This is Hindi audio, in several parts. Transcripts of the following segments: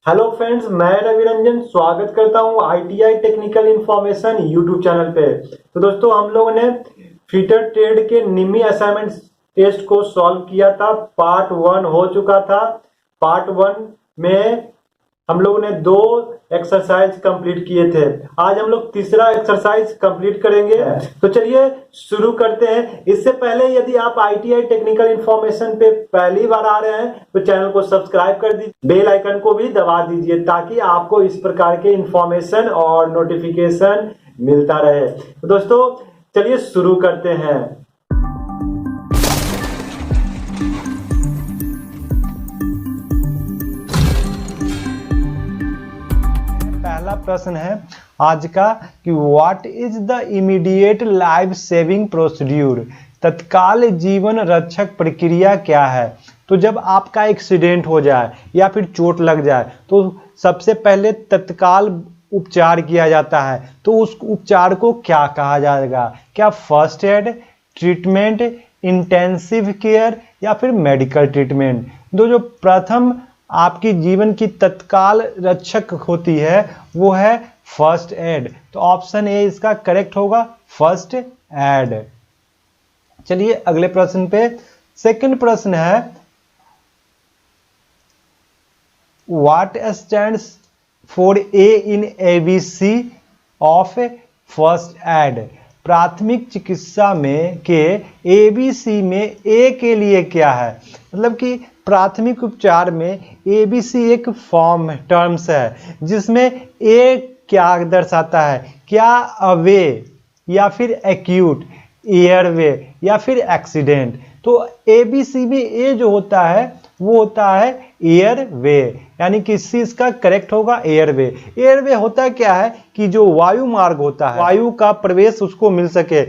हेलो फ्रेंड्स, मैं रवि रंजन स्वागत करता हूं ITI technical information YouTube channel पे। तो दोस्तों, हम लोगों ने फीटर ट्रेड के निमी असाइनमेंट टेस्ट को सॉल्व किया था। पार्ट 1 हो चुका था। पार्ट 1 में हम लोगों ने 2 एक्सरसाइज कंप्लीट किए थे। आज हम लोग तीसरा एक्सरसाइज कंप्लीट करेंगे। तो चलिए शुरू करते हैं। इससे पहले यदि आप आईटीआई टेक्निकल इंफॉर्मेशन पे पहली बार आ रहे हैं तो चैनल को सब्सक्राइब कर दीजिए, बेल आइकन को भी दबा दीजिए ताकि आपको इस प्रकार के इंफॉर्मेशन और नोटिफिकेशन मिलता रहे। तो दोस्तों चलिए शुरू करते हैं। पहला प्रश्न है आज का कि what is the immediate life saving procedure. तत्काल जीवन रक्षक प्रक्रिया क्या है। तो जब आपका एक्सीडेंट हो जाए या फिर चोट लग जाए तो सबसे पहले तत्काल उपचार किया जाता है। तो उस उपचार को क्या कहा जाएगा? क्या first aid, treatment, intensive care या फिर मेडिकल ट्रीटमेंट। जो प्रथम आपकी जीवन की तत्काल रक्षक होती है वो है फर्स्ट एड। तो ऑप्शन ए इसका करेक्ट होगा, फर्स्ट एड। चलिए अगले प्रश्न पे। सेकंड प्रश्न है what stands for a in ABC of first aid. प्राथमिक चिकित्सा में के एबीसी में ए के लिए क्या है? मतलब कि प्राथमिक उपचार में एबीसी एक फॉर्म टर्म्स है जिसमें ए क्या दर्शाता है? क्या अवे या फिर एक्यूट, एयरवे या फिर एक्सीडेंट। तो एबीसी में ए जो होता है वो होता है एयरवे, यानी कि इस चीज का करेक्ट होगा एयरवे। एयरवे होता क्या है कि जो वायु मार्ग होता है, वायु का प्रवेश उसको मिल सके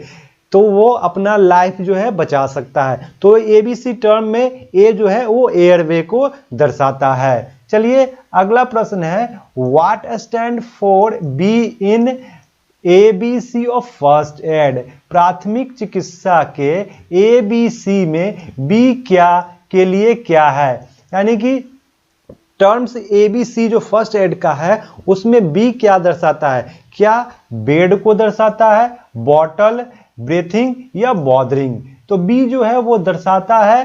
तो वो अपना लाइफ जो है बचा सकता है। तो एबीसी टर्म में ए जो है वो एयरवे को दर्शाता है। चलिए अगला प्रश्न है what stand for be in ABC of first aid. प्राथमिक चिकित्सा के एबीसी में बी क्या के लिए क्या है? यानी कि टर्म्स एबीसी जो फर्स्ट एड का है उसमें बी क्या दर्शाता है? क्या बेड को दर्शाता है, बॉटल, ब्रीथिंग या बॉदरिंग। तो बी जो है वो दर्शाता है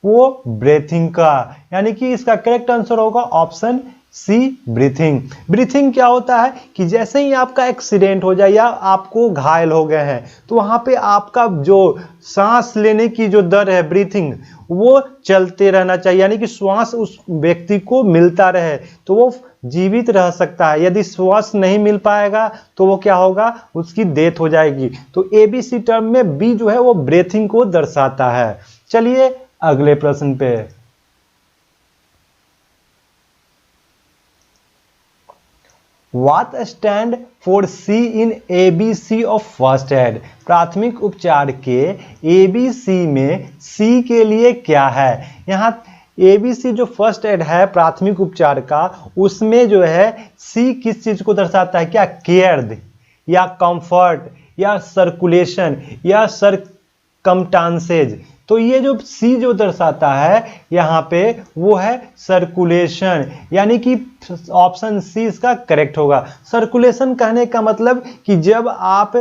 वो ब्रीथिंग का, यानी कि इसका करेक्ट आंसर होगा ऑप्शन सी, ब्रीथिंग। ब्रीथिंग क्या होता है कि जैसे ही आपका एक्सीडेंट हो जाए या आपको घायल हो गए हैं तो वहां पे आपका जो सांस लेने की जो दर है, ब्रीथिंग, वो चलते रहना चाहिए, यानी कि श्वास उस व्यक्ति को मिलता रहे तो वो जीवित रह सकता है। यदि श्वास नहीं मिल पाएगा तो वो क्या होगा, उसकी डेथ हो जाएगी। तो एबीसी टर्म में बी जो है वो ब्रीथिंग को दर्शाता है। चलिए अगले प्रश्न पे। What stand for C in ABC of first aid। प्राथमिक उपचार के ABC में C के लिए क्या है? यहाँ ABC जो फर्स्ट एड है प्राथमिक उपचार का, उसमें जो है C किस चीज को दर्शाता है? क्या केयर या कंफर्ट या सर्कुलेशन या सरकमस्टांसेज। तो ये जो सी जो दर्शाता है यहाँ पे वो है सर्कुलेशन, यानी कि ऑप्शन सी इसका करेक्ट होगा। सर्कुलेशन कहने का मतलब कि जब आप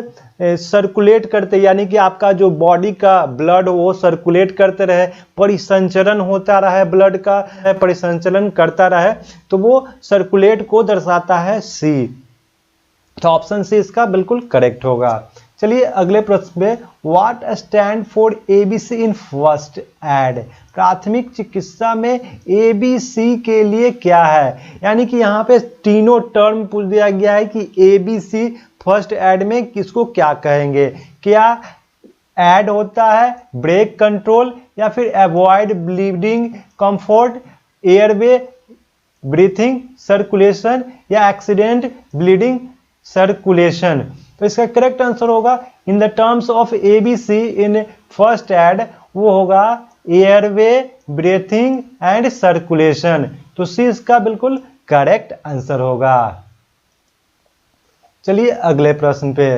सर्कुलेट करते, यानी कि आपका जो बॉडी का ब्लड वो सर्कुलेट करते रहे, परिसंचरण होता रहे, ब्लड का परिसंचलन करता रहे, तो वो सर्कुलेट को दर्शाता है सी। तो ऑप्शन सी इसका बिल्कुल करेक्ट होगा। चलिए अगले प्रश्न पे what stand for ABC in first aid. प्राथमिक चिकित्सा में एबीसी के लिए क्या है? यानी कि यहाँ पे तीनों टर्म पूछ दिया गया है कि एबीसी फर्स्ट एड में किसको क्या कहेंगे। क्या एड होता है ब्रेक कंट्रोल या फिर avoid bleeding, comfort, airway, breathing, circulation या एक्सीडेंट, ब्लीडिंग, सर्कुलेशन। तो इसका करेक्ट आंसर होगा in the terms of ABC in first aid वो होगा एयरवे, ब्रीथिंग एंड सर्कुलेशन। तो सी इसका बिल्कुल करेक्ट आंसर होगा। चलिए अगले प्रश्न पे।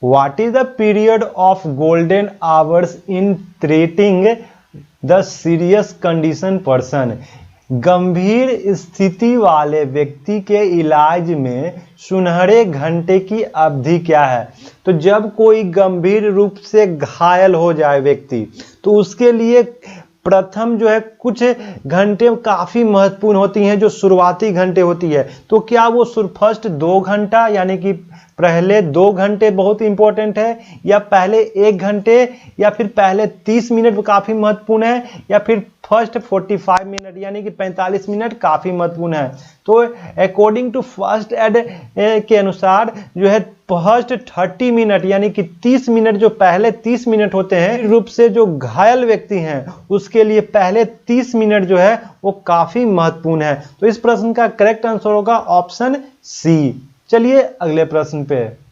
What is the period of golden hours in treating the serious condition person. गंभीर स्थिति वाले व्यक्ति के इलाज में सुनहरे घंटे की अवधि क्या है? तो जब कोई गंभीर रूप से घायल हो जाए व्यक्ति, तो उसके लिए प्रथम जो है कुछ घंटे काफी महत्वपूर्ण होती हैं, जो शुरुआती घंटे होती है। तो क्या वो फर्स्ट 2 घंटा यानी कि पहले 2 घंटे बहुत इंपॉर्टेंट है, या पहले 1 घंटे, या फिर पहले 30 मिनट काफी महत्वपूर्ण है, या फिर फर्स्ट 45 मिनट यानी कि 45 मिनट काफी महत्वपूर्ण है? तो अकॉर्डिंग टू फर्स्ट एड के अनुसार जो है फर्स्ट 30 मिनट यानी कि 30 मिनट, जो पहले 30 मिनट होते हैं रूप से जो घायल व्यक्ति हैं उसके लिए पहले 30 मिनट जो है वो काफी महत्वपूर्ण है। तो इस प्रश्न का करेक्ट आंसर होगा ऑप्शन सी। चलिए अगले प्रश्न पे।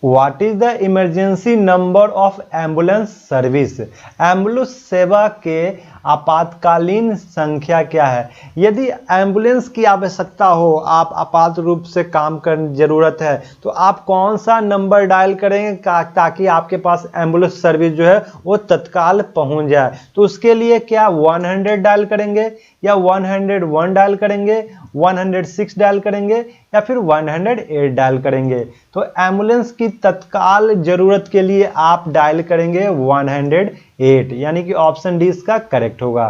What is the emergency number of ambulance service? Ambulance सेवा के आपातकालीन संख्या क्या है? यदि एम्बुलेंस की आवश्यकता हो, आप आपात रूप से काम करने जरूरत है, तो आप कौन सा नंबर डायल करेंगे ताकि आपके पास एम्बुलेंस सर्विस जो है वो तत्काल पहुंच जाए? तो उसके लिए क्या 100 डायल करेंगे, या 101 डायल करेंगे, 106 डायल करेंगे, या फिर 108 डायल करेंगे? तो एम्बुलेंस की तत्काल जरूरत के लिए आप डायल करेंगे 108 यानी कि ऑप्शन डी इसका करेक्ट होगा।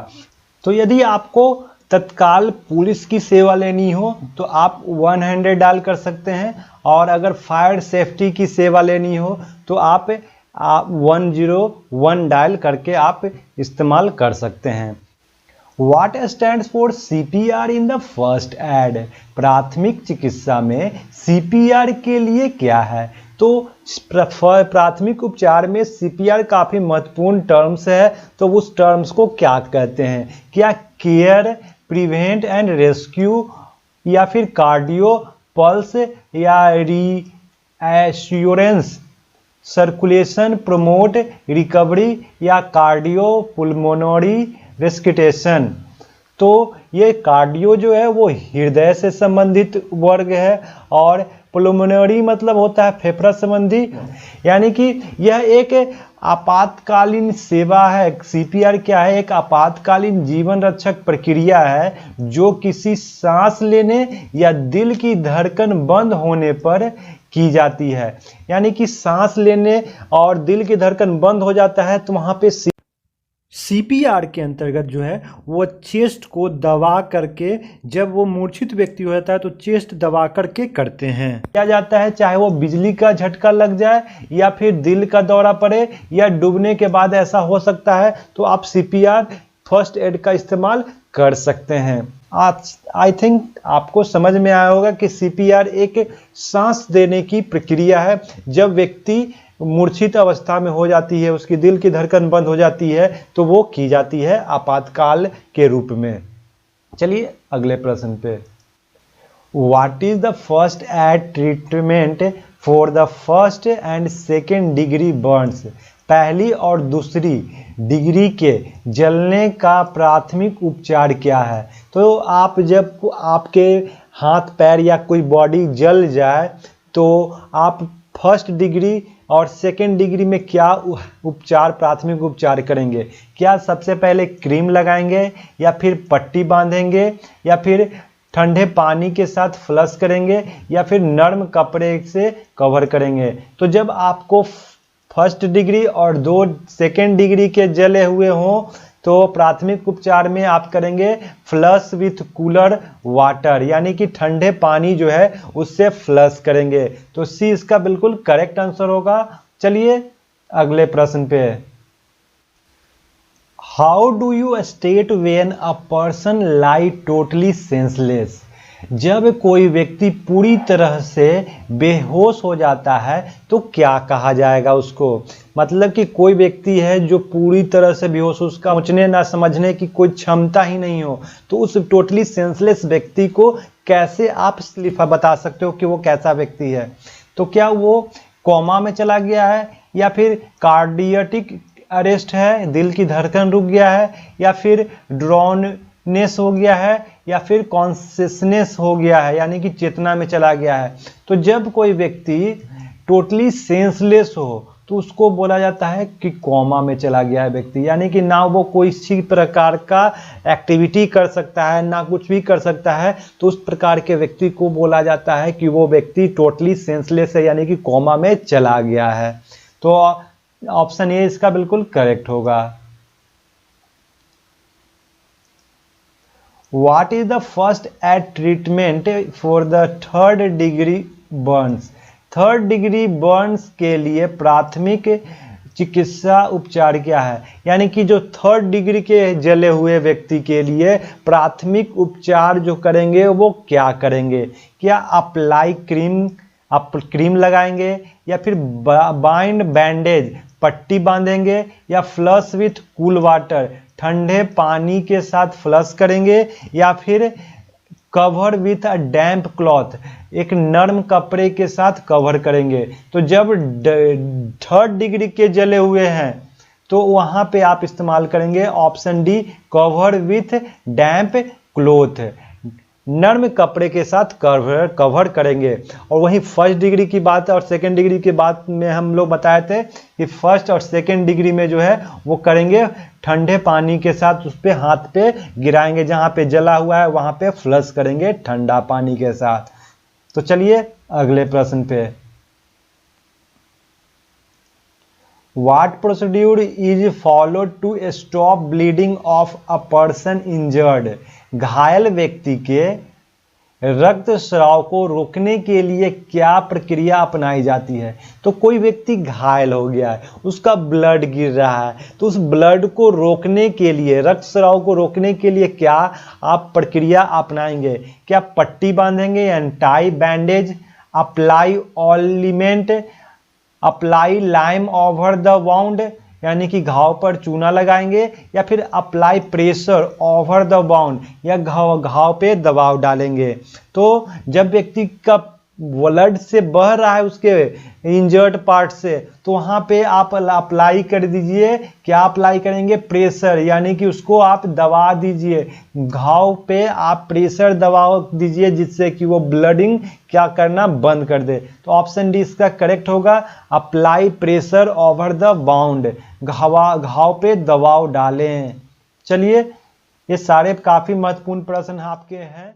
तो यदि आपको तत्काल पुलिस की सेवा लेनी हो तो आप 100 डायल कर सकते हैं, और अगर फायर सेफ्टी की सेवा लेनी हो तो आप 101 डायल करके आप इस्तेमाल कर सकते हैं। What stands for CPR in the first aid? प्राथमिक चिकित्सा में CPR के लिए क्या है? तो प्राथमिक उपचार में CPR काफी महत्वपूर्ण टर्म्स है, तो उस टर्म्स को क्या कहते हैं? क्या केयर, प्रिवेंट एंड रेस्क्यू, या फिर कार्डियो पल्स, या रीएश्योरेंस, सर्कुलेशन, प्रोमोट रिकवरी, या कार्डियो पुल्मोनरी रेस्किटेशन? तो ये कार्डियो जो है वो हृदय से संबंधित वर्ग है, और पुल्मोनरी मतलब होता है फेफड़ा संबंधी, यानी कि यह एक आपातकालीन सेवा है। सीपीआर क्या है? एक आपातकालीन जीवन रक्षक प्रक्रिया है जो किसी सांस लेने या दिल की धड़कन बंद होने पर की जाती है। यानी कि सांस लेने और दिल की धड़कन बंद हो जाता है तो वहां पे सीपीआर के अंतर्गत जो है वो चेस्ट को दबा करके, जब वो मूर्छित व्यक्ति हो जाता है तो चेस्ट दबा करके करते हैं। किया जाता है चाहे वो बिजली का झटका लग जाए, या फिर दिल का दौरा पड़े, या डूबने के बाद ऐसा हो सकता है, तो आप सीपीआर फर्स्ट एड का इस्तेमाल कर सकते हैं। आई थिंक आपको समझ में आया होगा कि सीपीआर एक सांस देने की प्रक्रिया है। जब व्यक्ति मूर्छित अवस्था में हो जाती है, उसकी दिल की धड़कन बंद हो जाती है, तो वो की जाती है आपातकाल के रूप में। चलिए अगले प्रश्न पे। What is the first aid treatment for the first and second degree Burns? पहली और दूसरी डिग्री के जलने का प्राथमिक उपचार क्या है? तो आप जब आपके हाथ पैर या कोई बॉडी जल जाए तो आप फर्स्ट डिग्री और सेकेंड डिग्री में क्या उपचार, प्राथमिक उपचार करेंगे? क्या सबसे पहले क्रीम लगाएंगे, या फिर पट्टी बांधेंगे, या फिर ठंडे पानी के साथ फ्लश करेंगे, या फिर नर्म कपड़े से कवर करेंगे? तो जब आपको फर्स्ट डिग्री और 2 सेकेंड डिग्री के जले हुए हों तो प्राथमिक उपचार में आप करेंगे फ्लश विथ कूलर वाटर, यानी कि ठंडे पानी जो है उससे फ्लश करेंगे। तो सी इसका बिल्कुल करेक्ट आंसर होगा। चलिए अगले प्रश्न पे। How do you state when a person lie totally senseless? जब कोई व्यक्ति पूरी तरह से बेहोश हो जाता है तो क्या कहा जाएगा उसको? मतलब कि कोई व्यक्ति है जो पूरी तरह से बेहोश, उसका सोचने ना समझने की कोई क्षमता ही नहीं हो, तो उस टोटली सेंसलेस व्यक्ति को कैसे आप बता सकते हो कि वो कैसा व्यक्ति है? तो क्या वो कोमा में चला गया है, या फिर कार्डियटिक अरेस्ट है, दिल की धड़कन रुक गया है, या फिर ड्रोननेस हो गया है, या फिर कॉन्शियसनेस हो गया है, यानी कि चेतना में चला गया है? तो जब कोई व्यक्ति टोटली सेंसलेस हो तो उसको बोला जाता है कि कोमा में चला गया है व्यक्ति, यानी कि ना वो कोई किसी प्रकार का एक्टिविटी कर सकता है, ना कुछ भी कर सकता है, तो उस प्रकार के व्यक्ति को बोला जाता है कि वो व्यक्ति टोटली सेंसलेस है, यानी कि कोमा में चला गया है। तो ऑप्शन ए इसका बिल्कुल करेक्ट होगा। What is the first aid treatment for the third degree burns? Third degree Burns के लिए प्राथमिक चिकित्सा उपचार क्या है? यानी कि जो थर्ड डिग्री के जले हुए व्यक्ति के लिए प्राथमिक उपचार जो करेंगे वो क्या करेंगे? क्या अप्लाई क्रीम लगाएंगे, या फिर बाइंड बैंडेज पट्टी बांधेंगे, या फ्लश विथ कूल वाटर ठंडे पानी के साथ फ्लश करेंगे, या फिर cover with a damp cloth एक नर्म कपड़े के साथ कवर करेंगे? तो जब थर्ड डिग्री के जले हुए हैं तो वहां पे आप इस्तेमाल करेंगे option D, cover with damp cloth, नर्म कपड़े के साथ कवर करेंगे। और वहीं फर्स्ट डिग्री की बात और सेकंड डिग्री की बात में हम लोग बताए थे कि फर्स्ट और सेकंड डिग्री में जो है वो करेंगे ठंडे पानी के साथ, उस पे हाथ पे गिराएंगे, जहां पे जला हुआ है वहां पे फ्लश करेंगे ठंडा पानी के साथ। तो चलिए अगले प्रश्न पे। What procedure is followed to stop bleeding of a person injured? घायल व्यक्ति के रक्त स्राव को रोकने के लिए क्या प्रक्रिया अपनाई जाती है? तो कोई व्यक्ति घायल हो गया है, उसका ब्लड गिर रहा है, तो उस ब्लड को रोकने के लिए, रक्त स्राव को रोकने के लिए क्या आप प्रक्रिया अपनाएंगे? क्या पट्टी बांधेंगे या tie bandage, apply ointment, apply lime over the wound यानी कि घाव पर चूना लगाएंगे, या फिर apply pressure over the wound या घाव पे दबाव डालेंगे? तो जब व्यक्ति का ब्लड से बह रहा है उसके इंजर्ड पार्ट से, तो वहां पे आप अप्लाई कर दीजिए। क्या अप्लाई करेंगे? प्रेशर, यानी कि उसको आप दबा दीजिए, घाव पे आप प्रेशर दबाव दीजिए जिससे कि वो ब्लडिंग क्या करना बंद कर दे। तो ऑप्शन डी इसका करेक्ट होगा, apply pressure over the bound, घाव पे दबाव डालें। चलिए ये सारे काफी महत्वपूर्ण प्रश्न आपके हैं।